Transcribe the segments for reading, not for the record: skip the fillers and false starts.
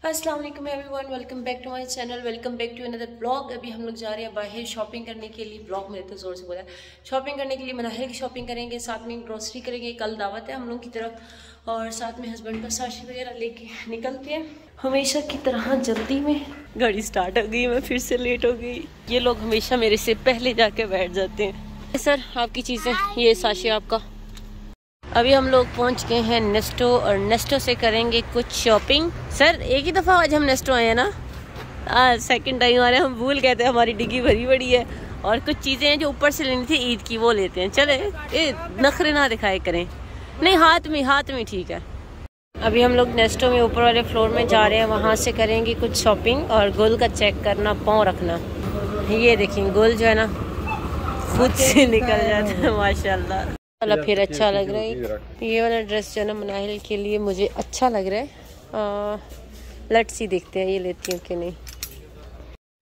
अस्सलाम वालेकुम everyone, welcome back to my channel, welcome back to another blog. अभी हम लोग जा रहे हैं बाहर शॉपिंग करने के लिए। ब्लॉग में तो जोर से बोला शॉपिंग करने के लिए, मनाहिल की शॉपिंग करेंगे, साथ में ग्रोसरी करेंगे। कल दावत है हम लोग की तरफ और साथ में हस्बैंड का साशी वगैरह लेके निकलते हैं। हमेशा की तरह जल्दी में गाड़ी स्टार्ट हो गई, मैं फिर से लेट हो गई। ये लोग हमेशा मेरे से पहले जाके बैठ जाते हैं। सर आपकी चीज़ें, ये साशी आपका। अभी हम लोग पहुंच गए हैं नेस्टो और नेस्टो से करेंगे कुछ शॉपिंग। सर एक ही दफ़ा आज हम नेस्टो आए हैं ना, सेकंड टाइम आ रहे हैं। हम भूल गए थे, हमारी डिग्गी भरी पड़ी है और कुछ चीज़ें हैं जो ऊपर से लेनी थी ईद की, वो लेते हैं। चले नखरे ना दिखाए करें, नहीं हाथ में ठीक है। अभी हम लोग नेस्टो में ऊपर वाले फ्लोर में जा रहे हैं, वहाँ से करेंगे कुछ शॉपिंग। और गुल का चेक करना, पाँव रखना। ये देखें गुल जो है ना खुद से निकल जाता है माशाल्लाह। फिर अच्छा लग रहा है ये वाला ड्रेस जो है ना मनाहिल के लिए, मुझे अच्छा लग रहा है। लेट्स सी देखते हैं ये लेती हूँ कि नहीं।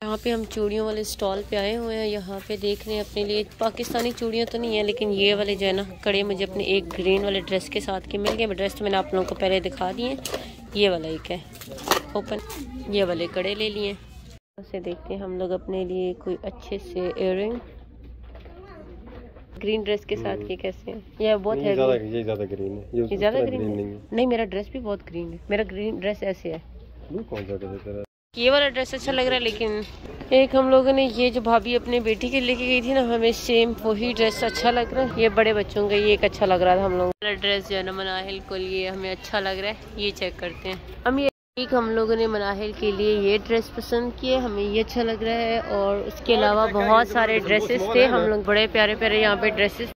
यहाँ पे हम चूड़ियों वाले स्टॉल पे आए हुए हैं। यहाँ पे देख रहे हैं अपने लिए पाकिस्तानी चूड़ियाँ तो नहीं है, लेकिन ये वाले जो है ना कड़े मुझे अपने एक ग्रीन वाले ड्रेस के साथ के मिल गए। ड्रेस तो मैंने आप लोगों को पहले दिखा दिए। ये वाला एक है ओपन, ये वाले कड़े ले लिए। से देखते हैं हम लोग अपने लिए कोई अच्छे से इयररिंग ग्रीन ड्रेस के साथ के कैसे हैं। यह बहुत है, ये ज्यादा ग्रीन है, ये ज्यादा ग्रीन नहीं है। नहीं मेरा ड्रेस भी बहुत ग्रीन है, मेरा ग्रीन ड्रेस ऐसे है। कौन सा ड्रेस है? ये वाला ड्रेस अच्छा लग रहा है। लेकिन एक हम लोगों ने ये जो भाभी अपने बेटी के लेके गई थी ना, हमें सेम वही ड्रेस अच्छा लग रहा है। ये बड़े बच्चों का ये एक अच्छा लग रहा था। हम लोग ड्रेस जो है ना मनाहिल को लिए हमें अच्छा लग रहा है, ये चेक करते हैं हम। ये एक हम लोगों ने मनाहिल के लिए ये ड्रेस पसंद किए, हमें ये अच्छा लग रहा है। और उसके अलावा बहुत सारे ड्रेसेस थे, हम लोग बड़े प्यारे प्यारे यहाँ पे ड्रेसेस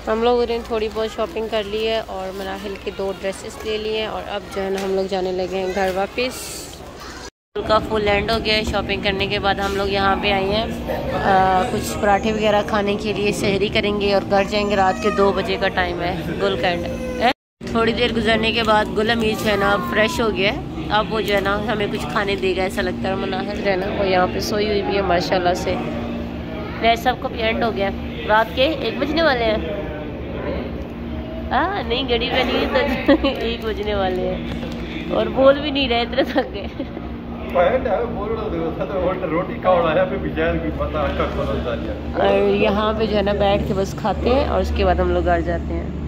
हम लोगों ने थोड़ी बहुत शॉपिंग कर ली है और मनाहिल के 2 ड्रेसेस ले लिए। और अब जो है ना हम लोग जाने लगे हैं घर वापस। का फुल एंड हो गया है शॉपिंग करने के बाद। हम लोग यहाँ पे आए हैं कुछ पराठे वगैरह खाने के लिए, सहरी करेंगे और घर जाएंगे। रात के 2 बजे का टाइम है। गुल कैंड है। थोड़ी देर गुजरने के बाद गुल अमीर जो है ना फ्रेश हो गया है। अब वो जो है ना हमें कुछ खाने देगा ऐसा लगता है। मनाहिल जो है ना वो यहाँ पे सोई हुई भी है माशाल्लाह से। वैसे सबका भी एंड हो गया, रात के 1 बजने वाले हैं। नहीं घड़ी पे नहीं तो 1 बजने वाले हैं और बोल भी नहीं रहे, इतने थक गए। और यहाँ पे जो है ना बैठ के बस खाते हैं और उसके बाद हम लोग घर जाते हैं।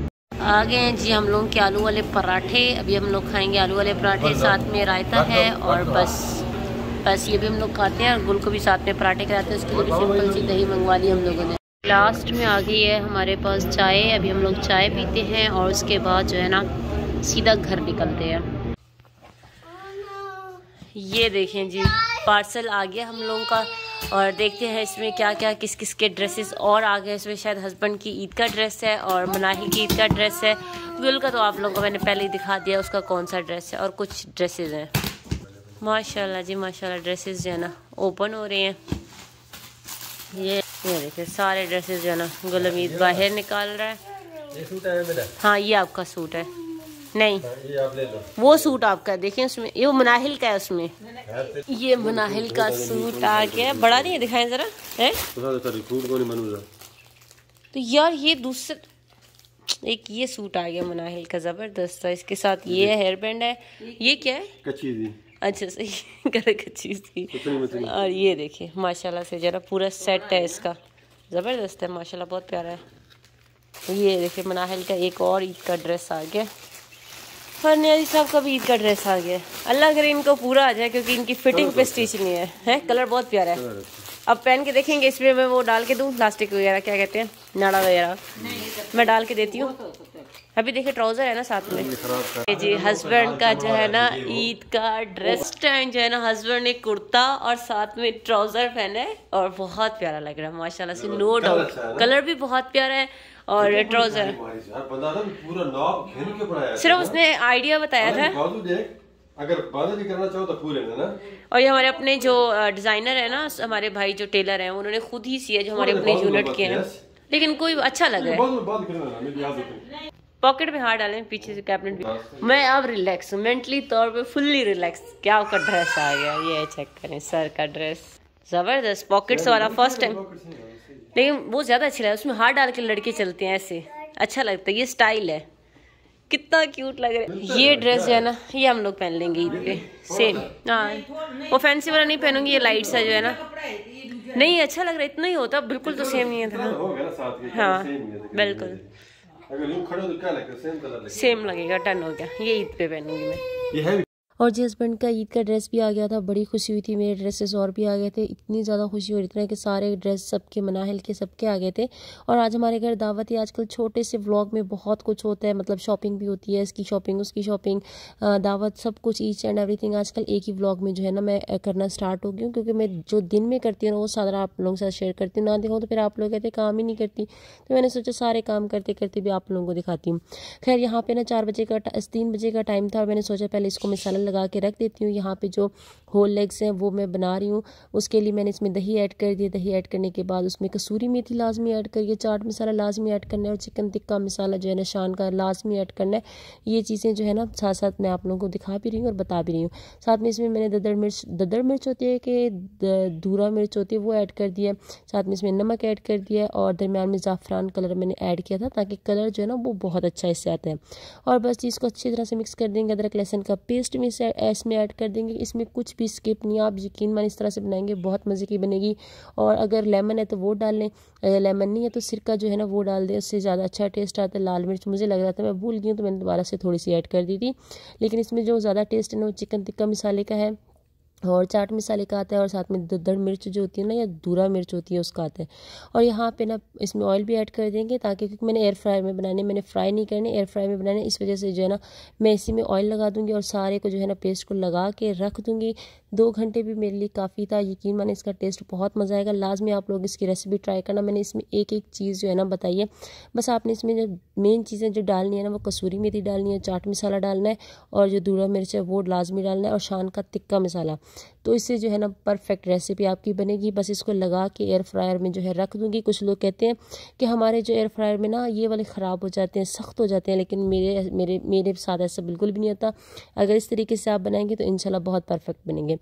आ गए हैं जी हम लोग के आलू वाले पराठे। अभी हम लोग खाएंगे आलू वाले पराठे, साथ में रायता है और बस ये भी हम लोग खाते हैं। और गुल को भी साथ में पराठे खिलाते हैं। उसके लिए भी सिंपल सी दही मंगवा ली हम लोगों ने। लास्ट में आ गई है हमारे पास चाय। अभी हम लोग चाय पीते हैं और उसके बाद जो है ना सीधा घर निकलते हैं। ये देखें जी पार्सल आ गया हम लोगों का और देखते हैं इसमें क्या क्या किस किस के ड्रेसेस और आ गए। इसमें शायद हस्बैंड की ईद का ड्रेस है और मनाहिल की ईद का ड्रेस है। गुल का तो आप लोगों को मैंने पहले ही दिखा दिया उसका कौन सा ड्रेस है। और कुछ ड्रेसेस हैं माशाल्लाह जी माशाल्लाह। ड्रेसेस जो है ना ओपन हो रहे हैं। ये देखिए सारे ड्रेसेस जो है ना गुल अमीद बाहर निकाल रहा है। ये सूट है मेरा। हाँ ये आपका सूट है। नहीं ये आप ले लो। वो सूट आपका देखिए उसमें, ये मनाहिल का है उसमें। ये मनाहिल का सूट आ गया। बड़ा नहीं है, दिखाएं जरा है। तो यार ये दूसरा एक ये सूट आ गया मनाहिल का, जबरदस्त है। इसके साथ ये हेयर बैंड है। ये क्या है? कच्ची थी। अच्छा सही करे कच्ची थी। और ये देखिए माशाल्लाह से जरा पूरा सेट है इसका, जबरदस्त है माशाल्लाह, बहुत प्यारा है। ये देखिए मनाहिल का एक और ईद का ड्रेस आ गया। और नियाजी साहब का भी ईद का ड्रेस आ गया। अल्लाह करे इनको पूरा आ जाए क्योंकि इनकी फिटिंग पे स्टिच नहीं है। कलर बहुत प्यारा है। अब पहन के देखेंगे इसमें मैं वो डाल के दूँ प्लास्टिक वगैरह, क्या कहते हैं नाड़ा वगैरह, मैं डाल के देती हूँ। अभी देखिए ट्राउजर है ना साथ में जी। हस्बैंड का जो है ना ईद का ड्रेस टाइम जो है ना, हस्बैंड ने कुर्ता और साथ में ट्राउजर पहने है और बहुत प्यारा लग रहा है माशाल्लाह से, नो डाउट। कलर भी बहुत प्यारा है और ट्राउजर सिर्फ उसने आइडिया बताया था। अगर बादल भी करना चाहो तो पूरे में ना। और ये हमारे अपने जो डिजाइनर है ना, हमारे भाई जो टेलर हैं, उन्होंने खुद ही सिया जो हमारे अपने यूनिट के हैं। लेकिन कोई अच्छा लग रहा है। पॉकेट में हाथ डालें, पीछे से कैबिनेट भी। मैं अब रिलैक्स हूँ, मेंटली तौर पे फुल्ली रिलैक्स। क्या आपका ड्रेस आ गया, ये चेक करें सर का ड्रेस, जबरदस्त पॉकेट्स वाला फर्स्ट टाइम। लेकिन वो ज्यादा अच्छा लगा, उसमें हाथ डाल के लड़के चलते हैं ऐसे, अच्छा लगता है। ये स्टाइल है कितना क्यूट लग रहा है। ये ड्रेस जो है ना ये हम लोग पहन लेंगे ईद पे सेम। हाँ वो फैंसी वाला नहीं पहनूंगी, ये लाइट सा जो है ना नहीं अच्छा लग रहा है, इतना ही होता बिल्कुल तो सेम नहीं है था। हाँ बिल्कुल सेम लगेगा, टर्न हो गया। ये ईद पे पहनूंगी मैं। और जी हस्बैंड का ईद का ड्रेस भी आ गया था, बड़ी खुशी हुई थी। मेरे ड्रेसेस और भी आ गए थे, इतनी ज़्यादा खुशी हो रही थी कि सारे ड्रेस सबके मनाहिल के सबके आ गए थे। और आज हमारे घर दावत है। आजकल छोटे से व्लॉग में बहुत कुछ होता है, मतलब शॉपिंग भी होती है, इसकी शॉपिंग उसकी शॉपिंग, दावत, सब कुछ ईच एंड एवरीथिंग आजकल एक ही व्लॉग में जो है ना मैं करना स्टार्ट हो गई हूँ। क्योंकि मैं जो दिन में करती हूँ ना वो सारा आप लोगों के साथ शेयर करती हूँ, ना दिखाऊँ तो फिर आप लोग कहते हैं काम ही नहीं करती। तो मैंने सोचा सारे काम करते करते भी आप लोगों को दिखाती हूँ। खैर यहाँ पे ना 3 बजे का टाइम था और मैंने सोचा पहले इसको मसाला लगा के रख देती हूँ। यहाँ पे जो होल लेग्स हैं वो मैं बना रही हूँ, उसके लिए मैंने इसमें दही ऐड कर दिया। दही ऐड करने के बाद उसमें कसूरी मेथी लाजमी ऐड करिए, चाट मसाला लाजमी ऐड करना है और चिकन टिक्का मसाला जो है ना शान का लाजमी ऐड करना है। ये चीज़ें जो है ना साथ साथ मैं आप लोगों को दिखा भी रही हूँ और बता भी रही हूँ। साथ में इसमें मैंने ददड़ मिर्च होती है कि धूरा मिर्च होती है वो ऐड कर दिया। साथ में इसमें नमक ऐड कर दिया और दरमियान में ज़ाफ़रान कलर मैंने ऐड किया था ताकि कलर जो है ना वो बहुत अच्छा इससे आता है। और बस चीज़ को अच्छी तरह से मिक्स कर देंगे। अदरक लहसुन का पेस्ट में इसमें ऐड कर देंगे। इसमें कुछ भी स्किप नहीं, आप यकीन मान इस तरह से बनाएंगे बहुत मज़े की बनेगी। और अगर लेमन है तो वो डाल लें, अगर लेमन नहीं है तो सिरका जो है ना वो डाल दें, उससे ज़्यादा अच्छा टेस्ट आता है। लाल मिर्च मुझे लग रहा था मैं भूल गई हूँ तो मैंने दोबारा से थोड़ी सी ऐड कर दी थी, लेकिन इसमें जो ज़्यादा टेस्ट है ना वो चिकन टिक्का मसाले का है और चाट मसाले का आता है और साथ में ददड़ मिर्च जो होती है ना या दूरा मिर्च होती है उसका आता है। और यहाँ पे ना इसमें ऑयल भी ऐड कर देंगे ताकि, क्योंकि मैंने एयर फ्रायर में बनाने, मैंने फ्राई नहीं करने, एयर फ्राई में बनाने, इस वजह से जो है ना मैं इसी में ऑयल लगा दूँगी और सारे को जो है ना पेस्ट को लगा के रख दूँगी। 2 घंटे भी मेरे लिए काफ़ी था। यकीन माने इसका टेस्ट बहुत मज़ा आएगा। लाजमी आप लोग इसकी रेसिपी ट्राई करना। मैंने इसमें एक एक चीज़ जो है ना बताई है, बस आपने इसमें जो मेन चीज़ें जो डालनी है ना वो कसूरी मेथी डालनी है, चाट मसाला डालना है और जो दूरा मिर्च है वो लाजमी डालना है और शान का टिक्का मसाला। तो इससे जो है ना परफेक्ट रेसिपी आपकी बनेगी। बस इसको लगा के एयर फ्रायर में जो है रख दूँगी। कुछ लोग कहते हैं कि हमारे जो एयर फ्रायर में ना ये वाले ख़राब हो जाते हैं, सख्त हो जाते हैं, लेकिन मेरे साथ ऐसा बिल्कुल भी नहीं होता। अगर इस तरीके से आप बनाएंगे तो इंशाल्लाह बहुत परफेक्ट बनेंगे।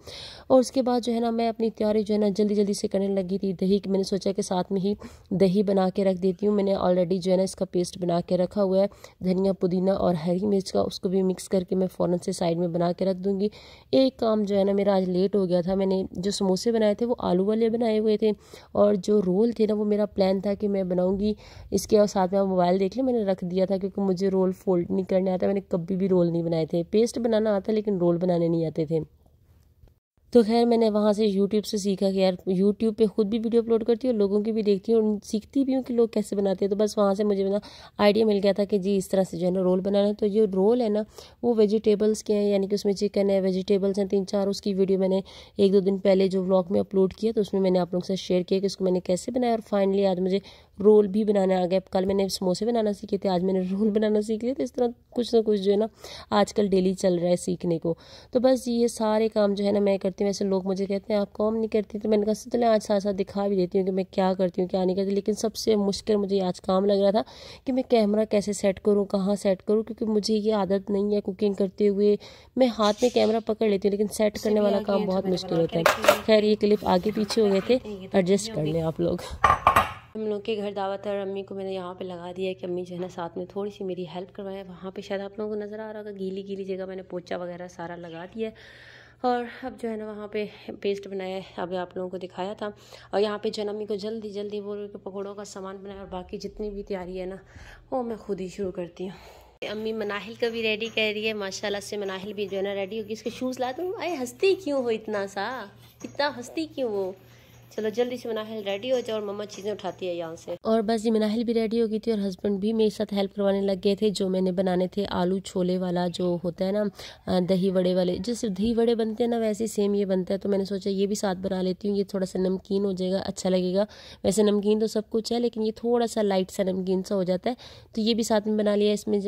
और उसके बाद जो है ना मैं अपनी तैयारी जो है ना जल्दी जल्दी से करने लगी थी। दही की मैंने सोचा कि साथ में ही दही बना के रख देती हूँ। मैंने ऑलरेडी जो है ना इसका पेस्ट बना के रखा हुआ है, धनिया पुदीना और हरी मिर्च का, उसको भी मिक्स करके मैं फ़ौरन से साइड में बना के रख दूँगी। एक काम जो है ना मेरा आज लेट हो गया था। मैंने जो समोसे बनाए थे वो आलू वाले बनाए हुए थे और जो रोल थे ना वो मेरा प्लान था कि मैं बनाऊँगी इसके, और साथ में आप मोबाइल देख लें मैंने रख दिया था क्योंकि मुझे रोल फोल्ड नहीं करने आता। मैंने कभी भी रोल नहीं बनाए थे। पेस्ट बनाना आता लेकिन रोल बनाने नहीं आते थे। तो खैर मैंने वहाँ से यूट्यूब से सीखा कि यार यूट्यूब पे खुद भी वीडियो अपलोड करती हूँ, लोगों की भी देखती हूँ और सीखती भी हूँ कि लोग कैसे बनाते हैं। तो बस वहाँ से मुझे ना आइडिया मिल गया था कि जी इस तरह से जो है ना रोल बनाना है। तो जो रोल है ना वो वेजिटेबल्स के हैं, यानी कि उसमें चिकन है, वेजिटेबल्स हैं 3-4। उसकी वीडियो मैंने 1-2 दिन पहले जो व्लॉग में अपलोड किया तो उसमें मैंने आप लोगों से शेयर किया कि उसको मैंने कैसे बनाया। और फाइनली आज मुझे रोल भी बनाना आ गया। कल मैंने समोसे बनाना सीखे थे, आज मैंने रोल बनाना सीख लिया। तो इस तरह कुछ ना कुछ जो है ना आजकल डेली चल रहा है सीखने को। तो बस ये सारे काम जो है ना मैं करती हूँ। वैसे लोग मुझे कहते हैं आप काम नहीं करती, तो मैंने कहा चले आज साथ साथ दिखा भी देती हूँ कि मैं क्या करती हूँ क्या नहीं करती। लेकिन सबसे मुश्किल मुझे आज काम लग रहा था कि मैं कैमरा कैसे सेट करूँ, कहाँ सेट करूँ, क्योंकि मुझे ये आदत नहीं है कुकिंग करते हुए। मैं हाथ में कैमरा पकड़ लेती हूँ लेकिन सेट करने वाला काम बहुत मुश्किल होता है। खैर ये क्लिप आगे पीछे हो गए थे, एडजस्ट कर लें आप लोग। हम लोग के घर दावत है और अम्मी को मैंने यहाँ पे लगा दिया है कि अम्मी जो है ना साथ में थोड़ी सी मेरी हेल्प करवाए। वहाँ पे शायद आप लोगों को नज़र आ रहा होगा गीली गीली जगह मैंने पोछा वगैरह सारा लगा दिया है। और अब जो है ना वहाँ पे पेस्ट बनाया है, अभी आप लोगों को दिखाया था। और यहाँ पे जो अम्मी को जल्दी जल्दी वो पकौड़ों का सामान बनाया और बाकी जितनी भी तैयारी है ना वो मैं खुद ही शुरू करती हूँ। अम्मी मनाहिल का भी रेडी कर रही है, माशाल्लाह से मनाहिल भी जो है ना रेडी होगी। इसके शूज़ ला दूँ। अरे हंसती क्यों हो इतना सा, इतना हंसती क्यों हो। चलो जल्दी से मनाहिल रेडी हो जाए और मम्मा चीज़ें उठाती है यहाँ से। और बस ये मनाहिल भी रेडी हो गई थी और हस्बैंड भी मेरे साथ हेल्प करवाने लग गए थे। जो मैंने बनाने थे आलू छोले वाला जो होता है ना दही वड़े वाले, जैसे दही वड़े बनते हैं ना वैसे सेम ये बनता है। तो मैंने सोचा ये भी साथ बना लेती हूँ, ये थोड़ा सा नमकीन हो जाएगा, अच्छा लगेगा। वैसे नमकीन तो सब कुछ है लेकिन ये थोड़ा सा लाइट सा नमकीन सा हो जाता है। तो ये भी साथ में बना लिया। इसमें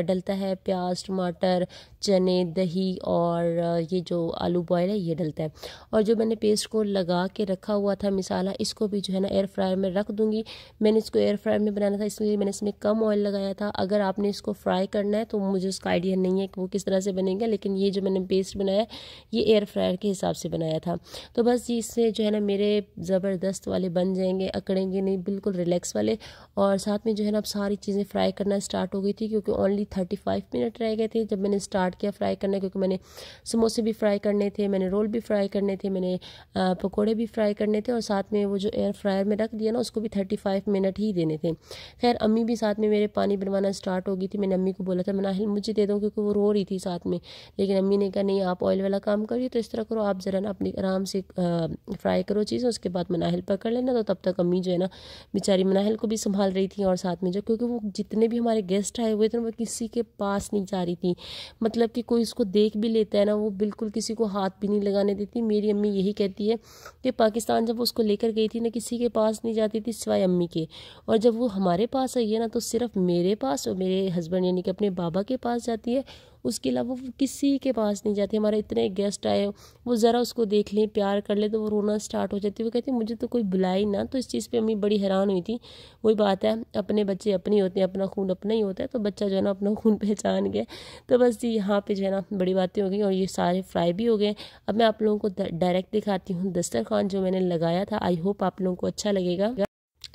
डलता है प्याज, टमाटर, चने, दही और ये जो आलू बॉयल है ये डलता है। और जो मैंने पेस्ट को लगा के रखा हुआ था मसाला, इसको भी जो है ना एयर फ्रायर में रख दूँगी। मैंने इसको एयर फ्रायर में बनाना था, इसलिए मैंने इसमें कम ऑयल लगाया था। अगर आपने इसको फ्राई करना है तो मुझे उसका आइडिया नहीं है कि वो किस तरह से बनेगा, लेकिन ये जो मैंने पेस्ट बनाया ये एयर फ्रायर के हिसाब से बनाया था। तो बस इससे जो है ना मेरे ज़बरदस्त वाले बन जाएंगे, अकड़ेंगे नहीं, बिल्कुल रिलैक्स वाले। और साथ में जो है ना अब सारी चीज़ें फ्राई करना स्टार्ट हो गई थी, क्योंकि ओनली 35 मिनट रह गए थे जब मैंने स्टार्ट किया फ्राई करना। क्योंकि मैंने समोसे भी फ्राई करने थे, मैंने रोल भी फ्राई करने थे, मैंने पकोड़े भी फ्राई करने थे, और साथ में वो जो एयर फ्रायर में रख दिया ना उसको भी 35 मिनट ही देने थे। खैर अम्मी भी साथ में मेरे पानी बनवाना स्टार्ट हो गई थी। मैंने अम्मी को बोला था मनाहिल मुझे दे दो, क्योंकि वो रो रही थी साथ में। लेकिन अम्मी ने कहा नहीं आप ऑयल वाला काम करिए, तो इस तरह करो आप ज़रा ना अपनी आराम से फ्राई करो चीज़, उसके बाद मनाहिल पकड़ लेना। तो तब तक अम्मी जो है ना बेचारी मनाहिल को भी संभाल रही थी, और साथ में जो क्योंकि वो जितने भी हमारे गेस्ट आए हुए थे वो किसी के पास नहीं जा रही थी। मतलब कि कोई इसको देख भी लेता है ना वो बिल्कुल किसी को हाथ भी नहीं लगाने देती। मेरी अम्मी यही कहती है कि पाकिस्तान जब उसको लेकर गई थी ना किसी के पास नहीं जाती थी सिवाय अम्मी के, और जब वो हमारे पास आई है ना तो सिर्फ मेरे पास और मेरे हस्बैंड यानी कि अपने बाबा के पास जाती है, उसके अलावा वो किसी के पास नहीं जाती। हमारे इतने गेस्ट आए वो ज़रा उसको देख लें, प्यार कर ले तो वो रोना स्टार्ट हो जाती है। वो कहती है मुझे तो कोई बुलाए ना। तो इस चीज़ पे अम्मी बड़ी हैरान हुई थी। वही बात है, अपने बच्चे अपने होते हैं, अपना खून अपना ही होता है, तो बच्चा जो है ना अपना खून पहचान गया। तो बस जी यहाँ पे जो है ना बड़ी बातें हो गई और ये सारे फ्राई भी हो गए। अब मैं आप लोगों को डायरेक्ट दिखाती हूँ दस्तरखान जो मैंने लगाया था। आई होप आप लोगों को अच्छा लगेगा।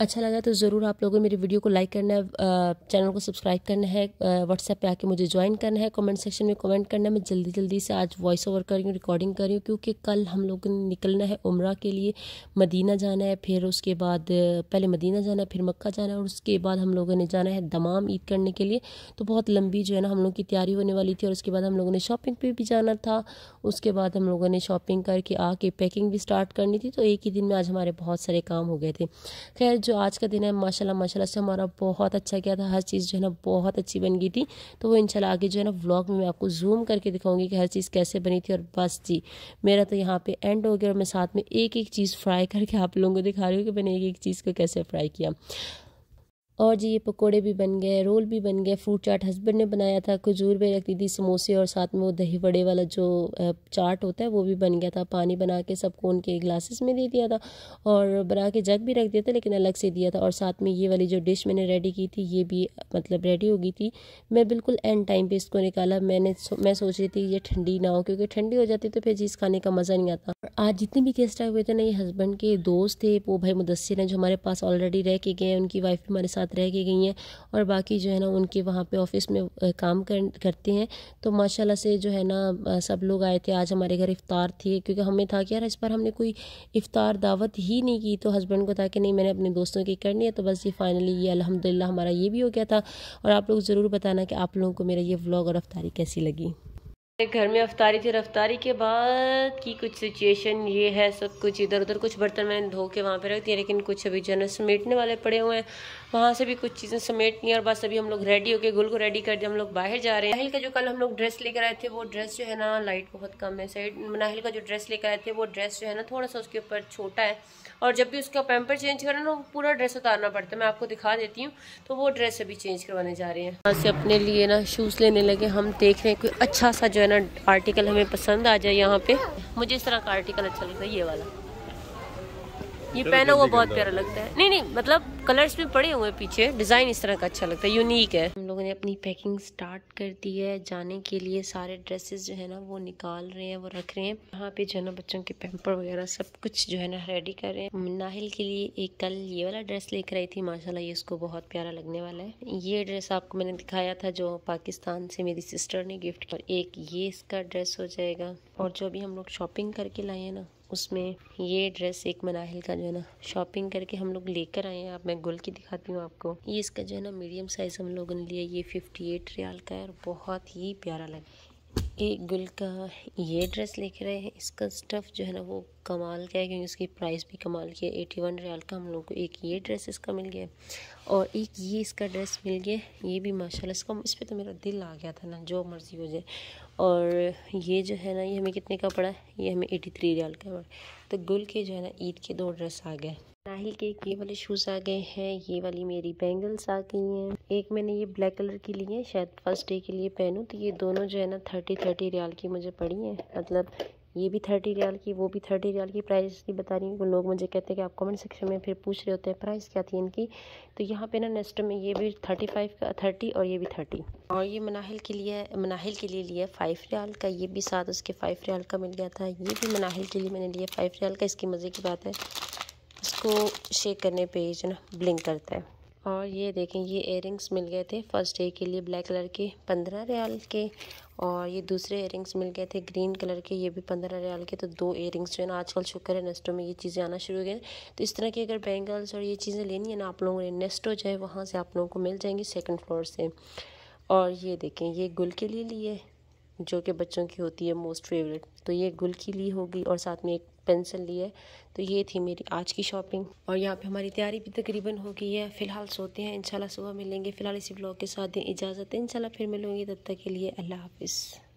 अच्छा लगा तो ज़रूर आप लोगों को मेरी वीडियो को लाइक करना है, चैनल को सब्सक्राइब करना है, व्हाट्सएप पे आके मुझे ज्वाइन करना है, कमेंट सेक्शन में कमेंट करना है। मैं जल्दी से आज वॉइस ओवर कर रही हूँ, रिकॉर्डिंग कर रही हूँ, क्योंकि कल हम लोगों ने निकलना है उम्रा के लिए। मदीना जाना है, फिर उसके बाद पहले मदीना जाना है, फिर मक्का जाना है, और उसके बाद हम लोगों ने जाना है दमाम ईद करने के लिए। तो बहुत लंबी जो है ना हम लोग की तैयारी होने वाली थी। और उसके बाद हम लोगों ने शॉपिंग पे भी जाना था। उसके बाद हम लोगों ने शॉपिंग करके आके पैकिंग भी स्टार्ट करनी थी। तो एक ही दिन में आज हमारे बहुत सारे काम हो गए थे। खैर जो आज का दिन है माशाल्लाह से हमारा बहुत अच्छा गया था। हर चीज़ जो है ना बहुत अच्छी बन गई थी। तो वो इंशाल्लाह आगे जो है ना व्लॉग में मैं आपको जूम करके दिखाऊंगी कि हर चीज़ कैसे बनी थी। और बस जी मेरा तो यहाँ पे एंड हो गया, और मैं साथ में एक चीज़ फ्राई करके आप लोगों को दिखा रही हूँ कि मैंने एक चीज़ को कैसे फ्राई किया। और जी ये पकोड़े भी बन गए, रोल भी बन गए, फ्रूट चाट हस्बैंड ने बनाया था, खजूर भी रख दी थी, समोसे, और साथ में वो दही बड़े वाला जो चाट होता है वो भी बन गया था। पानी बना के सबको उनके ग्लासेस में दे दिया था, और बना के जग भी रख दिया था लेकिन अलग से दिया था। और साथ में ये वाली जो डिश मैंने रेडी की थी ये भी मतलब रेडी हो गई थी। मैं बिल्कुल एंड टाइम पर इसको निकाला। मैं सोच रही थी ये ठंडी ना हो, क्योंकि ठंडी हो जाती तो फिर चीज़ खाने का मज़ा नहीं आता। आज जितने भी गेस्ट आए हुए थे ना ये हस्बैंड के दोस्त थे, वो भाई मुदस्सिर हैं जो हमारे पास ऑलरेडी रह के गए हैं, उनकी वाइफ भी हमारे साथ रह के गई हैं, और बाकी जो है ना उनके वहाँ पे ऑफिस में काम करते हैं। तो माशाल्लाह से जो है ना सब लोग आए थे। आज हमारे घर इफ्तार थी, क्योंकि हमें था कि यार इस बार हमने कोई इफ्तार दावत ही नहीं की। तो हस्बैंड को था कि नहीं मैंने अपने दोस्तों की करनी है। तो बस ये फाइनली ये अल्हम्दुलिल्लाह हमारा ये भी हो गया था। और आप लोग ज़रूर बताना कि आप लोगों को मेरा ये व्लॉग और अफ्तारी कैसी लगी। घर में अफ्तारी थी, अफ्तारी के बाद की कुछ सिचुएशन ये है। सब कुछ इधर उधर कुछ बर्तन मैंने धो के वहाँ पे रख दिया, लेकिन कुछ अभी जो है ना समेटने वाले पड़े हुए हैं, वहाँ से भी कुछ चीज़ें समेटनी है। और बस अभी हम लोग रेडी होके गुल को रेडी कर दिया, हम लोग बाहर जा रहे हैं। मनाहिल का जो कल हम लोग ड्रेस लेकर आए थे वो ड्रेस जो है ना लाइट बहुत कम है साइड। मनाहिल का जो ड्रेस लेकर आए थे वो ड्रेस जो है ना थोड़ा सा उसके ऊपर छोटा है, और जब भी उसका पैम्पर चेंज करना ना वो पूरा ड्रेस उतारना पड़ता है। मैं आपको दिखा देती हूँ। तो वो ड्रेस अभी चेंज करवाने जा रहे हैं। यहाँ से अपने लिए ना शूज़ लेने लगे। हम देख रहे हैं कोई अच्छा सा जो है ना आर्टिकल हमें पसंद आ जाए। यहाँ पे मुझे इस तरह का आर्टिकल अच्छा लगता है, ये वाला, ये पहना हुआ बहुत प्यारा लगता है। नहीं मतलब कलर्स भी पड़े हुए पीछे, डिज़ाइन इस तरह का अच्छा लगता है, यूनिक है। हम लोगों ने अपनी पैकिंग स्टार्ट कर दी है जाने के लिए। सारे ड्रेसेस जो है ना वो निकाल रहे हैं, वो रख रहे हैं। यहाँ पे जो है ना बच्चों के पैम्पर वगैरह सब कुछ जो है ना रेडी कर रहे हैं। नाहिल के लिए एक कल ये वाला ड्रेस लेकर आई थी, माशाल्लाह ये इसको बहुत प्यारा लगने वाला है। ये ड्रेस आपको मैंने दिखाया था जो पाकिस्तान से मेरी सिस्टर ने गिफ्ट किया। और एक ये इसका ड्रेस हो जाएगा। और जो अभी हम लोग शॉपिंग करके लाए हैं ना उसमें ये ड्रेस एक मनाहिल का जो है ना शॉपिंग करके हम लोग लेकर आए हैं। अब मैं गुल की दिखाती हूँ आपको। ये इसका जो है ना मीडियम साइज हम लोगों ने लिया। ये 58 रियाल का है और बहुत ही प्यारा लगा। एक गुल का ये ड्रेस लेकर आए हैं। इसका स्टफ़ जो है ना वो कमाल का है, क्योंकि उसकी प्राइस भी कमाल की है। 81 रियाल का हम लोग को एक ये ड्रेस इसका मिल गया, और एक ये इसका ड्रेस मिल गया। ये भी माशाल्लाह इसका, इस पर तो मेरा दिल आ गया था ना, जो मर्ज़ी हो जाए। और ये जो है ना ये हमें कितने का पड़ा है, ये हमें 83 रियाल का पड़ा। तो गुल के जो है ना ईद के 2 ड्रेस आ गए। नाहिल के ये वाले शूज़ आ गए हैं, ये वाली मेरी बैंगल्स आ गई हैं। एक मैंने ये ब्लैक कलर की ली है, शायद फर्स्ट डे के लिए पहनूं, तो ये दोनों जो है ना 30 रियाल की मुझे पड़ी हैं। मतलब ये भी 30 रियाल की, वो भी 30 रियाल की। प्राइस नहीं बता रही हूँ, लोग मुझे कहते हैं कि आप कमेंट सेक्शन में फिर पूछ रहे होते हैं प्राइस क्या थी इनकी। तो यहाँ पे ना नेस्टो में ये भी 35 का 30 और ये भी 30। और ये मनाहिल के लिए लिया 5 रियाल का, ये भी साथ उसके 5 रियाल का मिल गया था। ये भी मनाहिल के लिए मैंने लिया 5 रियाल का। इसकी मज़े की बात है, इसको शेक करने पे ये जो ना ब्लिंक करता है। और ये देखें, ये इयररिंग्स मिल गए थे फर्स्ट डे के लिए ब्लैक कलर के 15 रियाल के, और ये दूसरे इयररिंग्स मिल गए थे ग्रीन कलर के, ये भी 15 रियाल के। तो 2 इयररिंग्स जो है ना, आजकल शुक्र है नेस्टो में ये चीज़ें आना शुरू हो गई। तो इस तरह की अगर बैंगल्स और ये चीज़ें लेनी है ना आप लोगों ने, नेस्टो जो है वहाँ से आप लोगों को मिल जाएंगी 2nd फ्लोर से। और ये देखें, ये गुल के लिए लिए, जो कि बच्चों की होती है मोस्ट फेवरेट, तो ये गुल की ली होगी, और साथ में एक पेंसिल ली है। तो ये थी मेरी आज की शॉपिंग, और यहाँ पे हमारी तैयारी भी तकरीबन हो गई है। फ़िलहाल सोते हैं, इंशाल्लाह सुबह मिलेंगे। फ़िलहाल इसी ब्लॉग के साथ दें इजाज़त, इंशाल्लाह फिर मिलूंगी, तब तक के लिए अल्लाह हाफिज़।